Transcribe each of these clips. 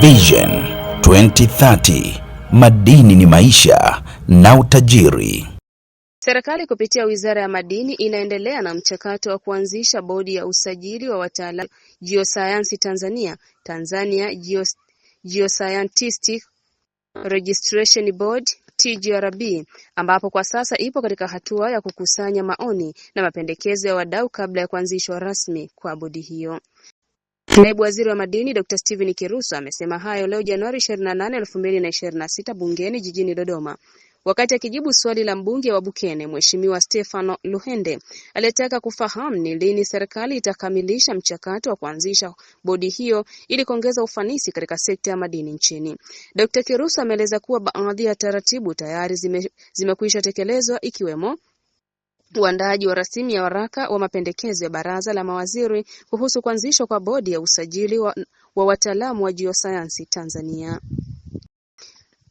Vision 2030, madini ni maisha na utajiri. Serikali kupitia Wizara ya Madini inaendelea na mchakato wa kuanzisha bodi ya usajili wa wataalamu Geosayansi Tanzania, Tanzania Geoscientific Registration Board TGRB, ambapo kwa sasa ipo katika hatua ya kukusanya maoni na mapendekezo ya wadau kabla ya kuanzishwa rasmi kwa bodi hiyo. Naibu Waziri wa Madini Dr. Steven Kiruso amesema hayo leo Januari 28, 2026 bungeni jijini Dodoma. Wakati akijibu swali la mbunge wa Bukene Mheshimiwa Stefano Luhende aliyetaka kufahamu ni lini serikali itakamilisha mchakato wa kuanzisha bodi hiyo ili kuongeza ufanisi katika sekta ya madini nchini. Dr. Kiruso ameeleza kuwa baadhi ya taratibu tayari zimekwisha tekelezwa ikiwemo uandaaji wa rasimu ya waraka wa mapendekezo ya Baraza la Mawaziri kuhusu kuanzishwa kwa bodi ya usajili wa wataalamu wa Geosayansi Tanzania.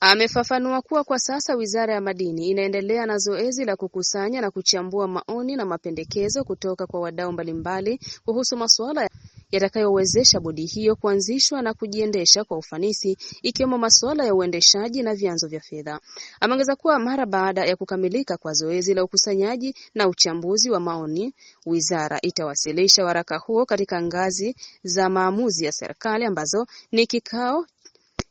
Amefafanua kuwa kwa sasa Wizara ya Madini inaendelea na zoezi la kukusanya na kuchambua maoni na mapendekezo kutoka kwa wadau mbalimbali kuhusu masuala yatakayowezesha bodi hiyo kuanzishwa na kujiendesha kwa ufanisi, ikiwemo masuala ya uendeshaji na vyanzo vya fedha. Ameongeza kuwa mara baada ya kukamilika kwa zoezi la ukusanyaji na uchambuzi wa maoni, wizara itawasilisha waraka huo katika ngazi za maamuzi ya serikali ambazo ni kikao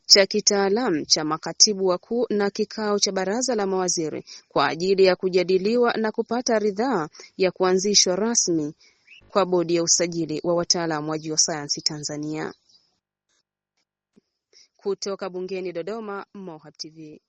cha kitaalamu cha makatibu wakuu na kikao cha Baraza la Mawaziri kwa ajili ya kujadiliwa na kupata ridhaa ya kuanzishwa rasmi kwa bodi ya usajili wa wataalamu wa Geosayansi Tanzania. Kutoka bungeni Dodoma, Mohab TV.